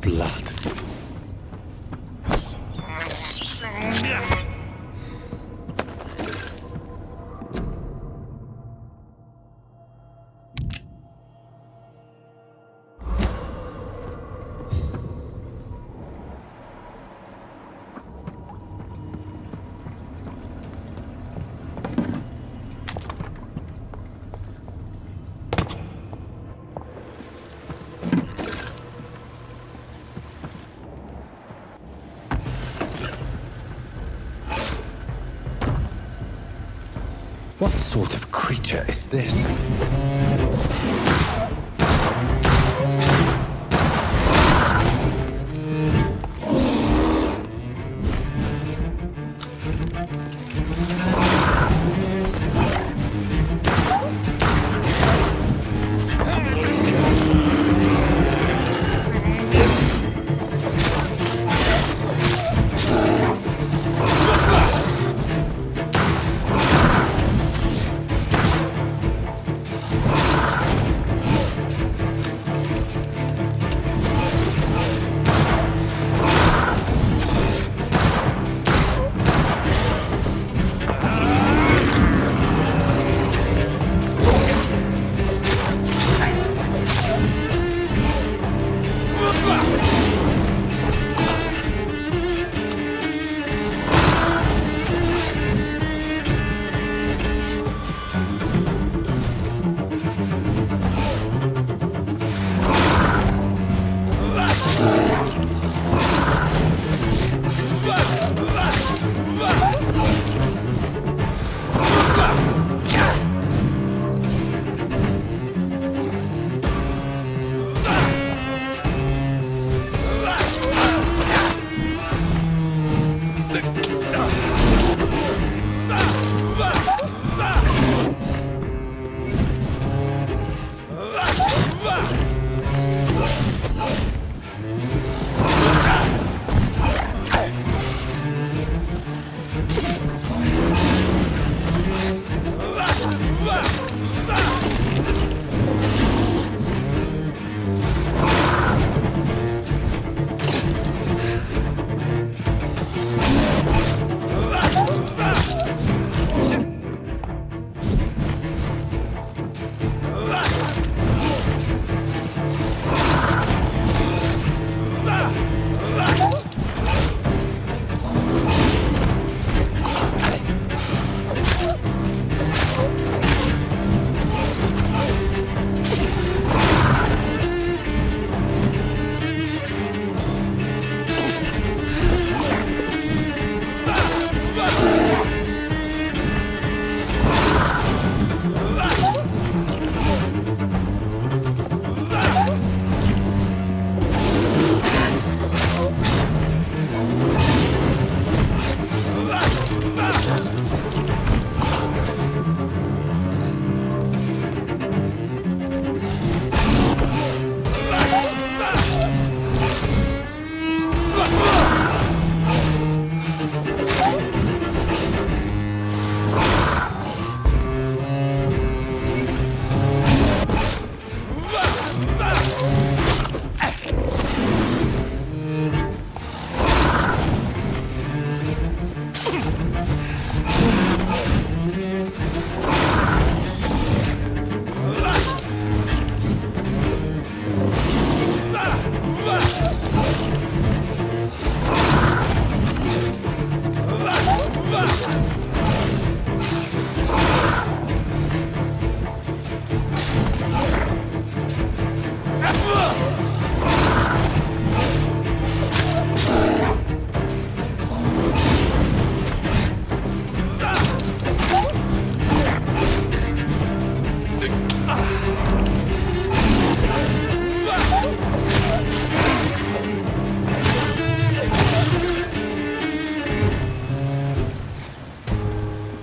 blood. What sort of creature is this?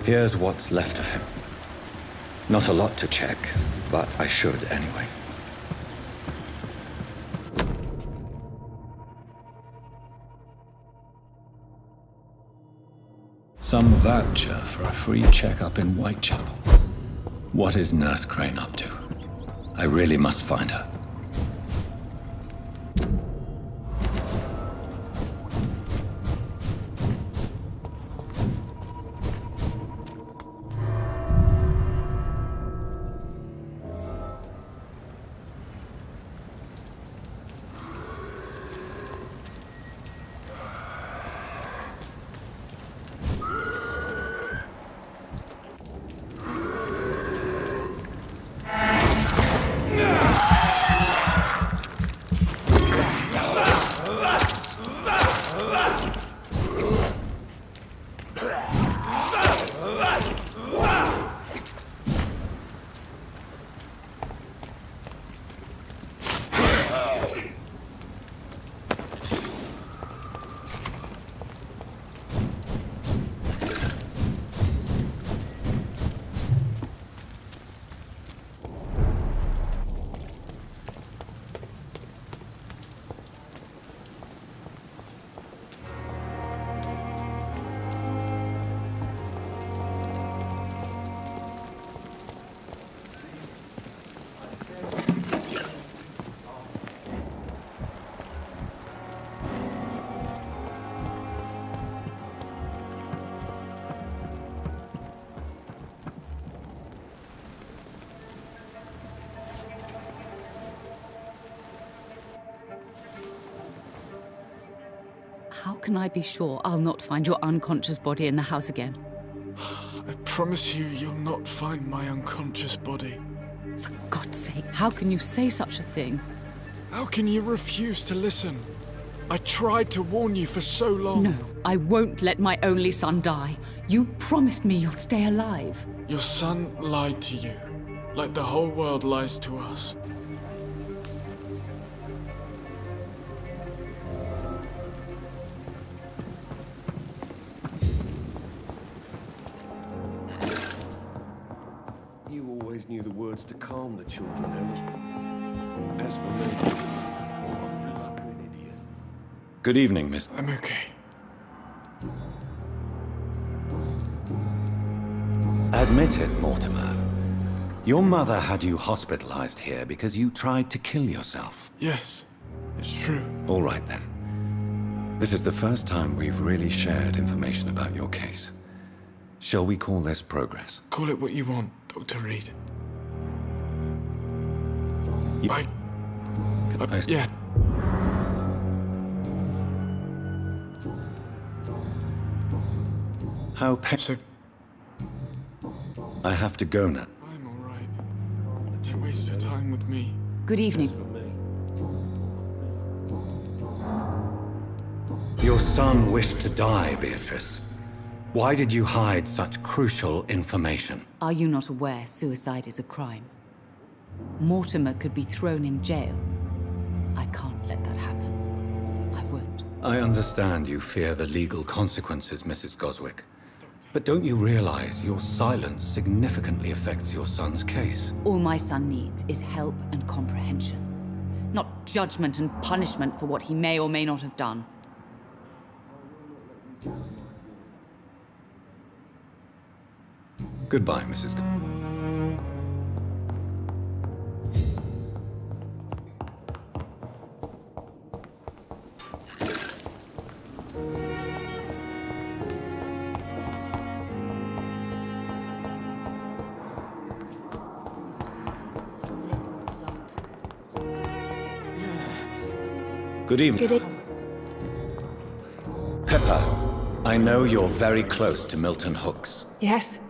Here's what's left of him. Not a lot to check, but I should anyway. Some voucher for a free checkup in Whitechapel. What is Nurse Crane up to? I really must find her. How can I be sure I'll not find your unconscious body in the house again? I promise you, you'll not find my unconscious body. For God's sake, how can you say such a thing? How can you refuse to listen? I tried to warn you for so long. No, I won't let my only son die. You promised me you'll stay alive. Your son lied to you, like the whole world lies to us. You always knew the words to calm the children, Emma. As for me, well, I'm like an idiot. Good evening, Miss. I'm okay. Admit it, Mortimer. Your mother had you hospitalized here because you tried to kill yourself. Yes, it's true. All right, then. This is the first time we've really shared information about your case. Shall we call this progress? Call it what you want, Dr. Reed. Yeah. How So, I have to go now. I'm alright. Don't waste your time with me. Good evening. For me, Your son wished to die, Beatrice. Why did you hide such crucial information? Are you not aware suicide is a crime? Mortimer could be thrown in jail. I can't let that happen. I won't. I understand you fear the legal consequences, Mrs. Goswick. But don't you realize your silence significantly affects your son's case? All my son needs is help and comprehension. Not judgment and punishment for what he may or may not have done. Goodbye, Mrs. Good evening. Pepper, I know you're very close to Milton Hooks. Yes,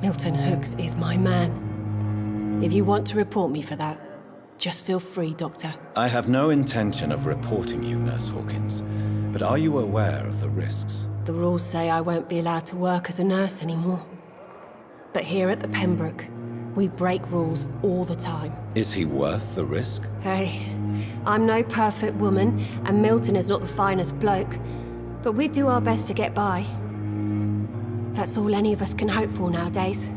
Milton Hooks is my man. If you want to report me for that, just feel free, Doctor. I have no intention of reporting you, Nurse Hawkins, but are you aware of the risks? The rules say I won't be allowed to work as a nurse anymore. But here at the Pembroke, we break rules all the time. Is he worth the risk? Hey, I'm no perfect woman, and Milton is not the finest bloke, but we do our best to get by. That's all any of us can hope for nowadays.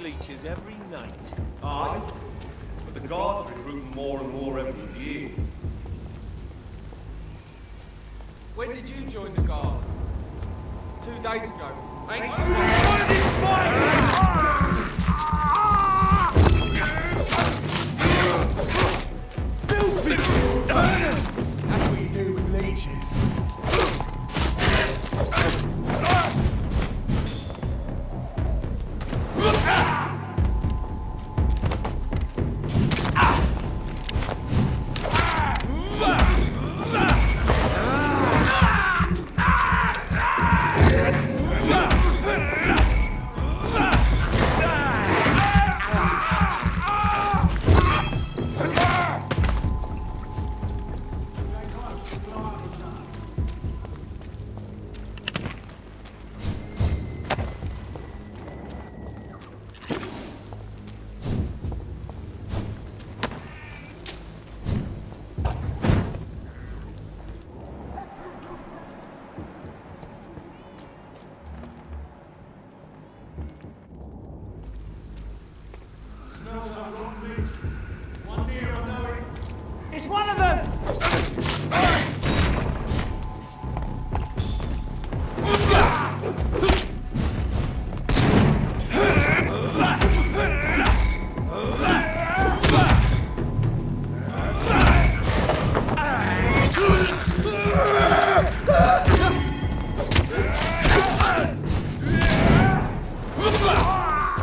leeches every night. Aye, but the guards recruit more and more every year. When did you join the guard? 2 days ago. Ain't Filthy! That's what you do with leeches. It's one of them!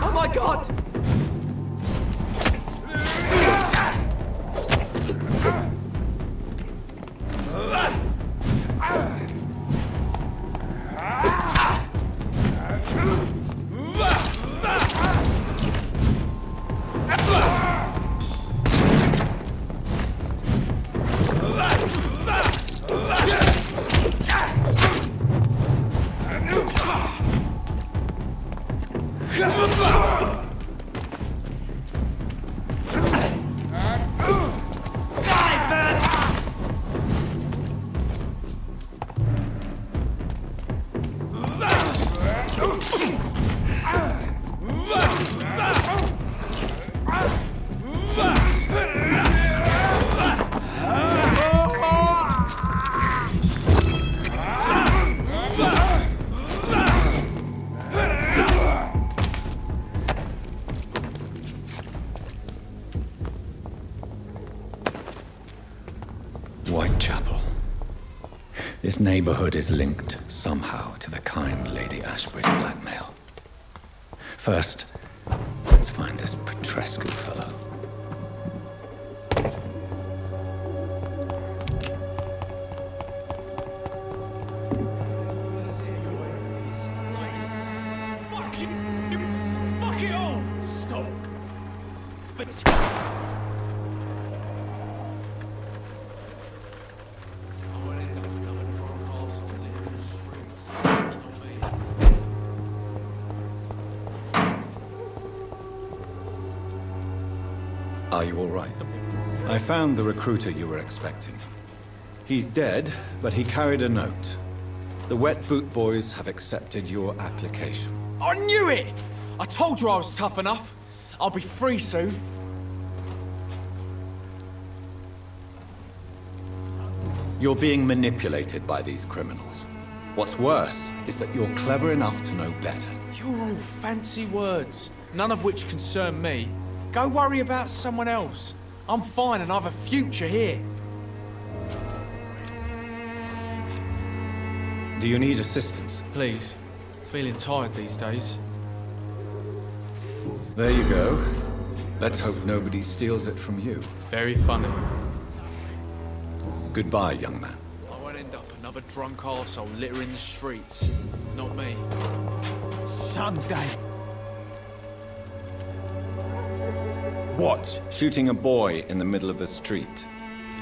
Oh my god! Whitechapel. This neighborhood is linked somehow to the kind Lady Ashbury's blackmail. First, let's find this Petrescu fellow. Fuck you! Fuck it all! Stop! But... Are you all right? I found the recruiter you were expecting. He's dead, but he carried a note. The Wet Boot Boys have accepted your application. I knew it! I told you I was tough enough. I'll be free soon. You're being manipulated by these criminals. What's worse is that you're clever enough to know better. You're all fancy words, none of which concern me. Go worry about someone else. I'm fine and I have a future here. Do you need assistance? Please. Feeling tired these days. There you go. Let's hope nobody steals it from you. Very funny. Goodbye, young man. I won't end up another drunk arsehole littering the streets. Not me. Sunday. What? Shooting a boy in the middle of the street.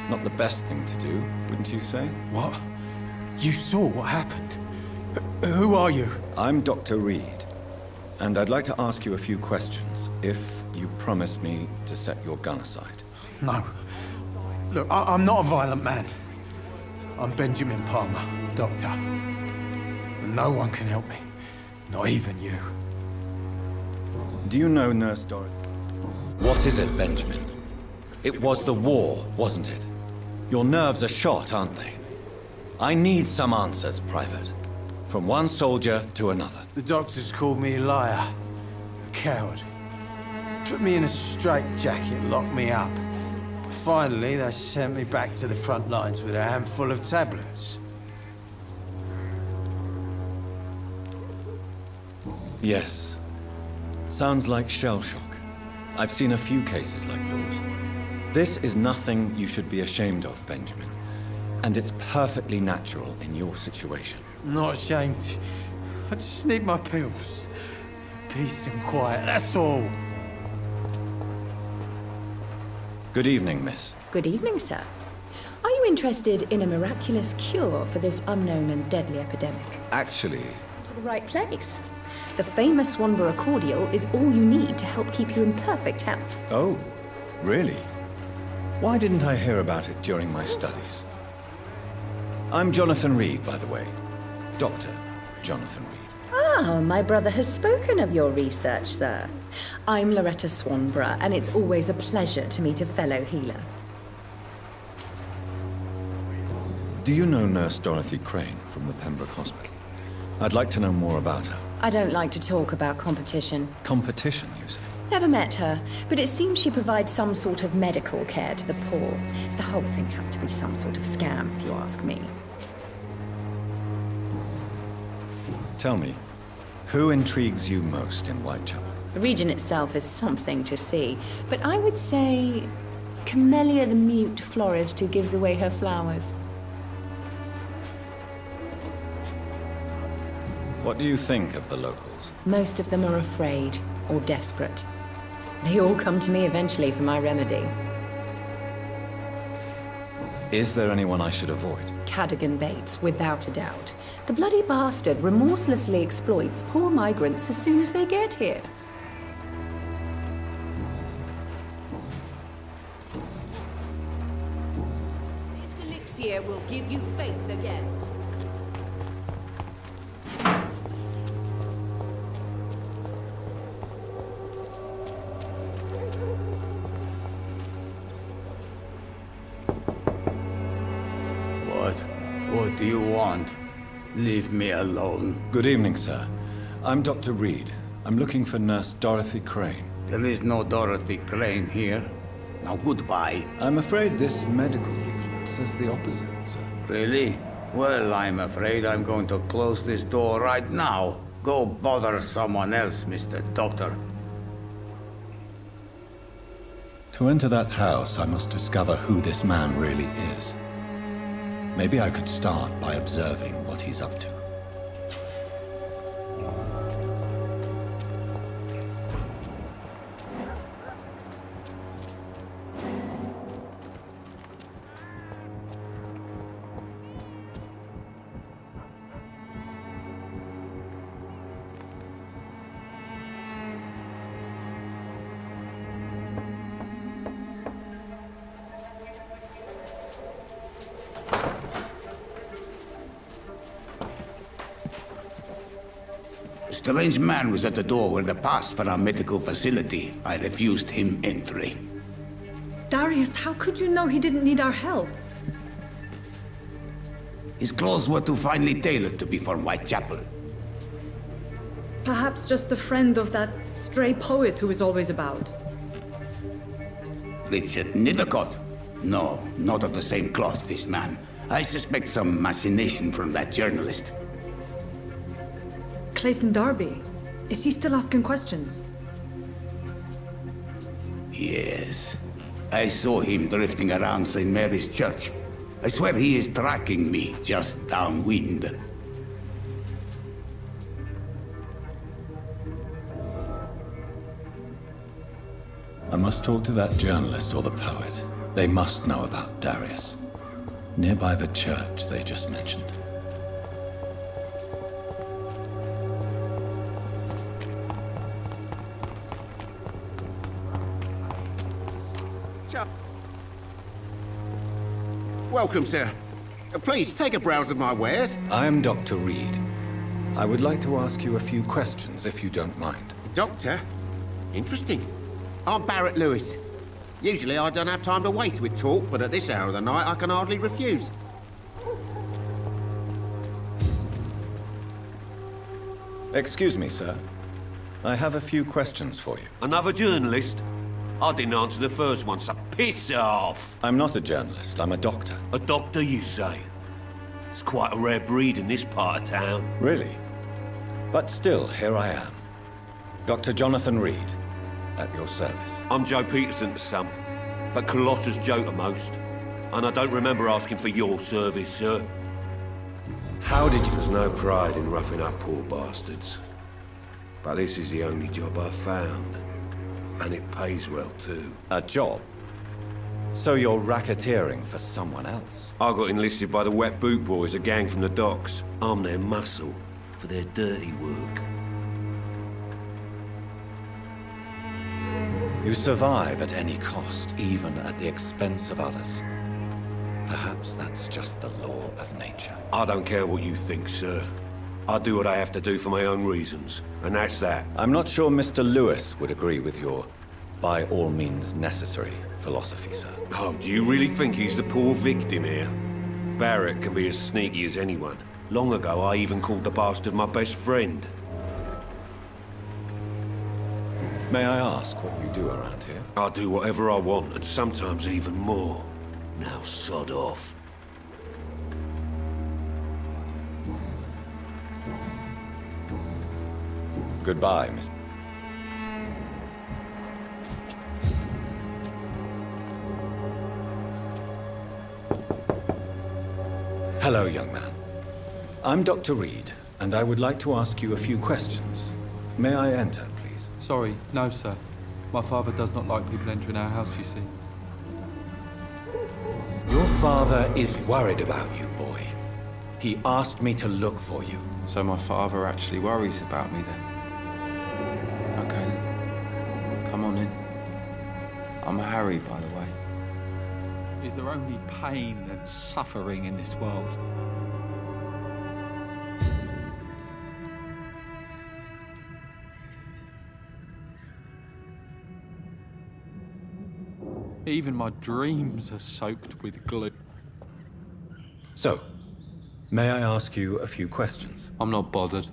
Not the best thing to do, wouldn't you say? What? You saw what happened? Who are you? I'm Dr. Reed, and I'd like to ask you a few questions, if you promise me to set your gun aside. No. Look, I'm not a violent man. I'm Benjamin Palmer, doctor. And no one can help me. Not even you. Do you know Nurse Dorothy? What is it, Benjamin? It was the war, wasn't it? Your nerves are shot, aren't they? I need some answers, Private. From one soldier to another. The doctors called me a liar, a coward. Put me in a straitjacket, locked me up. Finally, they sent me back to the front lines with a handful of tablets. Yes. Sounds like shell shock. I've seen a few cases like yours. This is nothing you should be ashamed of, Benjamin. And it's perfectly natural in your situation. I'm not ashamed. I just need my pills. Peace and quiet, that's all. Good evening, miss. Good evening, sir. Are you interested in a miraculous cure for this unknown and deadly epidemic? Actually... To the right place. The famous Swanborough cordial is all you need to help keep you in perfect health. Oh, really? Why didn't I hear about it during my studies? I'm Jonathan Reed, by the way. Dr. Jonathan Reed. Ah, my brother has spoken of your research, sir. I'm Loretta Swanborough, and it's always a pleasure to meet a fellow healer. Do you know Nurse Dorothy Crane from the Pembroke Hospital? I'd like to know more about her. I don't like to talk about competition. Competition, you say? Never met her, but it seems she provides some sort of medical care to the poor. The whole thing has to be some sort of scam, if you ask me. Tell me, who intrigues you most in Whitechapel? The region itself is something to see, but I would say Camellia the mute florist who gives away her flowers. What do you think of the locals? Most of them are afraid or desperate. They all come to me eventually for my remedy. Is there anyone I should avoid? Cadogan Bates, without a doubt. The bloody bastard remorselessly exploits poor migrants as soon as they get here. This elixir will give you faith again. What do you want? Leave me alone. Good evening, sir. I'm Dr. Reed. I'm looking for Nurse Dorothy Crane. There is no Dorothy Crane here. Now goodbye. I'm afraid this medical leaflet says the opposite, sir. Really? Well, I'm afraid I'm going to close this door right now. Go bother someone else, Mr. Doctor. To enter that house, I must discover who this man really is. Maybe I could start by observing what he's up to. A strange man was at the door with a pass for our medical facility. I refused him entry. Darius, how could you know he didn't need our help? His clothes were too finely tailored to be for Whitechapel. Perhaps just a friend of that stray poet who is always about. Richard Nithercott? No, not of the same cloth, this man. I suspect some machination from that journalist. Clayton Darby. Is he still asking questions? Yes. I saw him drifting around St. Mary's Church. I swear he is tracking me just downwind. I must talk to that journalist or the poet. They must know about Darius. Nearby the church they just mentioned. Welcome, sir. Please, take a browse of my wares. I am Dr. Reed. I would like to ask you a few questions, if you don't mind. Doctor? Interesting. I'm Barrett Lewis. Usually I don't have time to waste with talk, but at this hour of the night I can hardly refuse. Excuse me, sir. I have a few questions for you. Another journalist? I didn't answer the first one, so piss off! I'm not a journalist, I'm a doctor. A doctor, you say? It's quite a rare breed in this part of town. Really? But still, here I am. Dr. Jonathan Reed, at your service. I'm Joe Peterson to some, but Colossus Joe to most. And I don't remember asking for your service, sir. How did you... There's no pride in roughing up poor bastards. But this is the only job I've found. And it pays well, too. A job? So you're racketeering for someone else? I got enlisted by the Wet Boot Boys, a gang from the docks. I'm their muscle for their dirty work. You survive at any cost, even at the expense of others. Perhaps that's just the law of nature. I don't care what you think, sir. I do what I have to do for my own reasons, and that's that. I'm not sure Mr. Lewis would agree with your by all means necessary philosophy, sir. Oh, do you really think he's the poor victim here? Barrett can be as sneaky as anyone. Long ago, I even called the bastard my best friend. May I ask what you do around here? I do whatever I want, and sometimes even more. Now sod off. Goodbye, Mr. Hello, young man. I'm Dr. Reed, and I would like to ask you a few questions. May I enter, please? Sorry, no, sir. My father does not like people entering our house, you see. Your father is worried about you, boy. He asked me to look for you. So my father actually worries about me, then? Okay, then. Come on in. I'm Harry, by the way. Is there only pain and suffering in this world? Even my dreams are soaked with glue. So, may I ask you a few questions? I'm not bothered.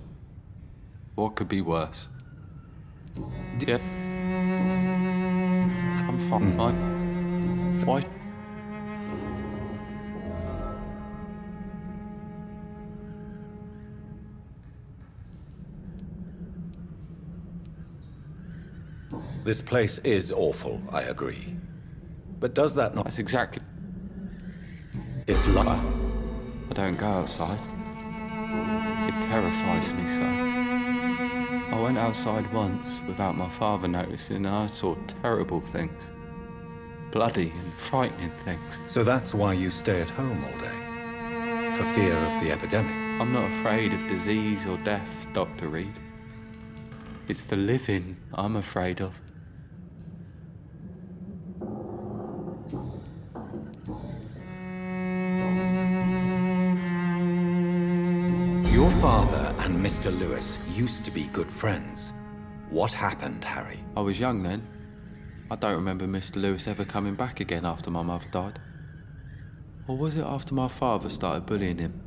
What could be worse? Yeah. I'm fine. Why? This place is awful, I agree. But does that not... That's exactly... If I don't go outside. It terrifies me so. I went outside once without my father noticing and I saw terrible things. Bloody and frightening things. So that's why you stay at home all day? For fear of the epidemic? I'm not afraid of disease or death, Dr. Reed. It's the living I'm afraid of. Your father and Mr. Lewis used to be good friends. What happened, Harry? I was young then. I don't remember Mr. Lewis ever coming back again after my mother died. Or was it after my father started bullying him?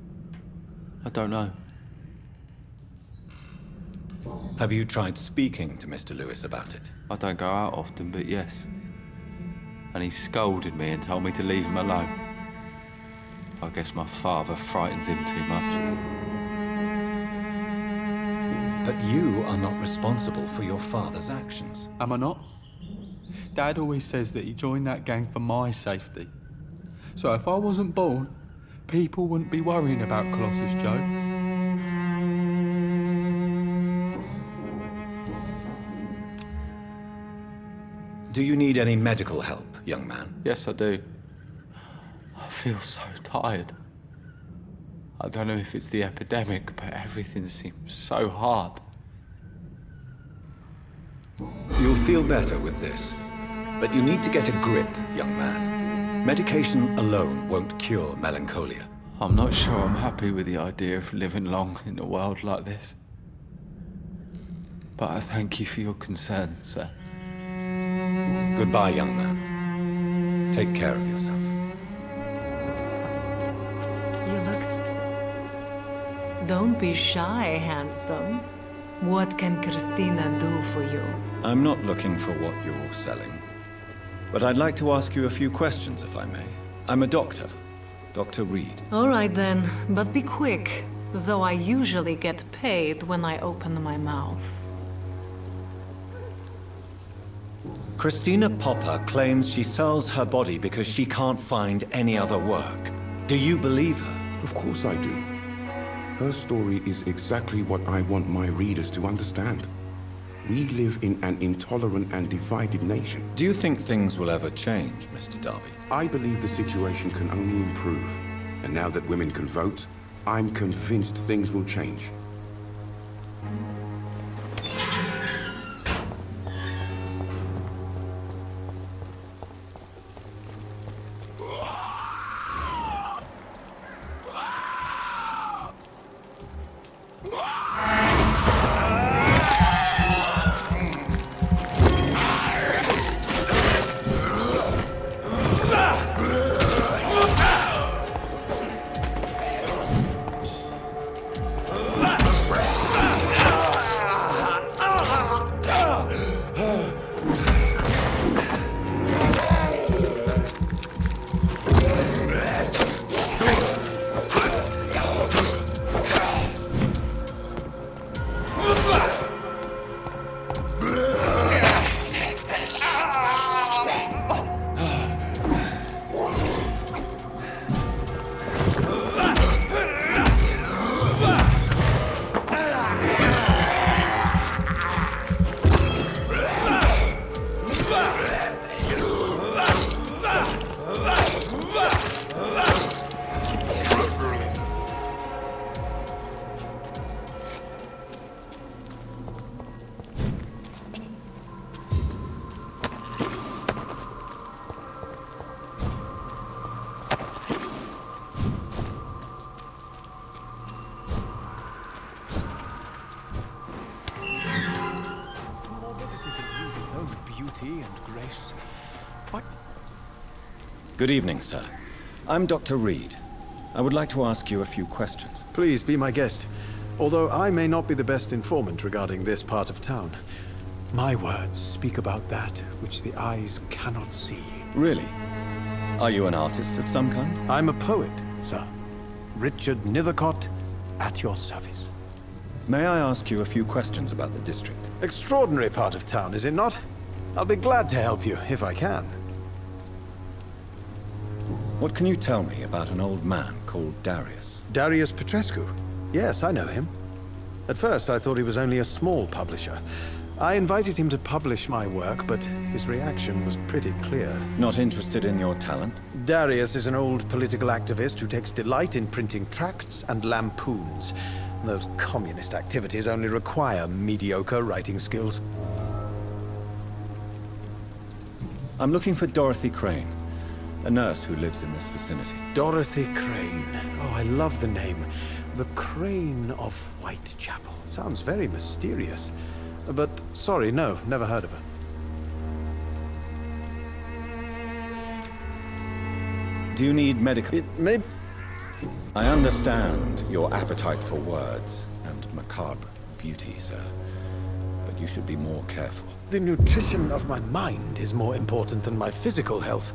I don't know. Have you tried speaking to Mr. Lewis about it? I don't go out often, but yes. And he scolded me and told me to leave him alone. I guess my father frightens him too much. But you are not responsible for your father's actions. Am I not? Dad always says that he joined that gang for my safety. So if I wasn't born, people wouldn't be worrying about Colossus Joe. Do you need any medical help, young man? Yes, I do. I feel so tired. I don't know if it's the epidemic, but everything seems so hard. You'll feel better with this. But you need to get a grip, young man. Medication alone won't cure melancholia. I'm not sure I'm happy with the idea of living long in a world like this. But I thank you for your concern, sir. Goodbye, young man. Take care of yourself. You look Don't be shy, handsome. What can Christina do for you? I'm not looking for what you're selling. But I'd like to ask you a few questions, if I may. I'm a doctor. Dr. Reed. All right then, but be quick. Though I usually get paid when I open my mouth. Christina Popper claims she sells her body because she can't find any other work. Do you believe her? Of course I do. Her story is exactly what I want my readers to understand. We live in an intolerant and divided nation. Do you think things will ever change, Mr. Darby? I believe the situation can only improve. And now that women can vote, I'm convinced things will change. Good evening, sir. I'm Dr. Reed. I would like to ask you a few questions. Please be my guest. Although I may not be the best informant regarding this part of town, my words speak about that which the eyes cannot see. Really? Are you an artist of some kind? I'm a poet, sir. Richard Nethercott, at your service. May I ask you a few questions about the district? Extraordinary part of town, is it not? I'll be glad to help you, if I can. What can you tell me about an old man called Darius? Darius Petrescu? Yes, I know him. At first, I thought he was only a small publisher. I invited him to publish my work, but his reaction was pretty clear. Not interested in your talent? Darius is an old political activist who takes delight in printing tracts and lampoons. Those communist activities only require mediocre writing skills. I'm looking for Dorothy Crane, a nurse who lives in this vicinity. Dorothy Crane. Oh, I love the name. The Crane of Whitechapel. Sounds very mysterious. But, sorry, no, never heard of her. Do you need medical... It may... I understand your appetite for words and macabre beauty, sir. But you should be more careful. The nutrition of my mind is more important than my physical health.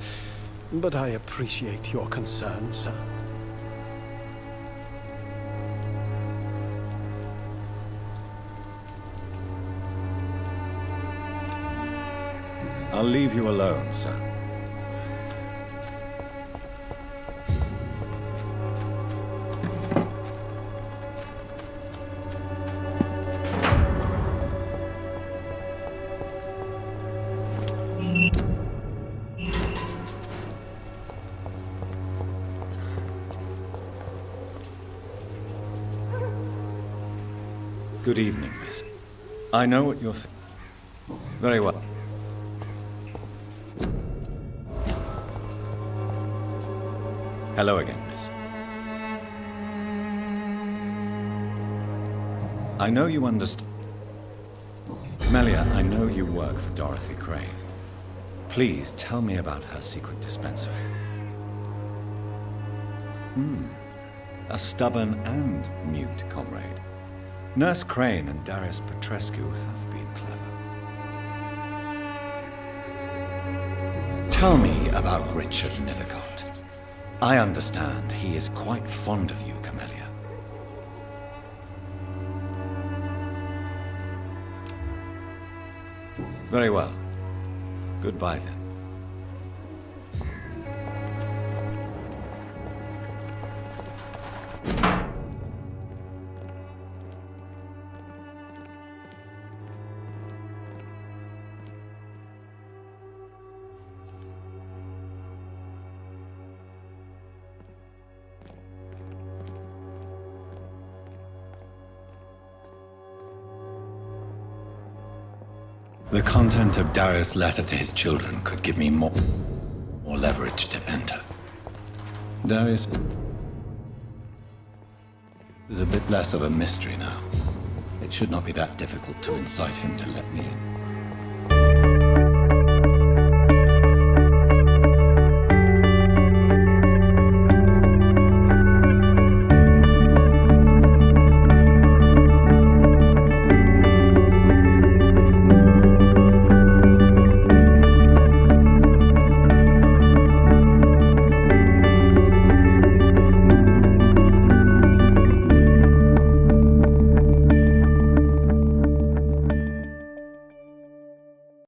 But I appreciate your concern, sir. I'll leave you alone, sir. Good evening, miss. I know what you're thinking. Very well. Hello again, miss. I know you understand. Melia, I know you work for Dorothy Crane. Please tell me about her secret dispensary. A stubborn and mute comrade. Nurse Crane and Darius Petrescu have been clever. Tell me about Richard Nithercott. I understand he is quite fond of you, Camellia. Very well. Goodbye then. The content of Darius' letter to his children could give me more leverage to enter. Darius is a bit less of a mystery now. It should not be that difficult to incite him to let me in.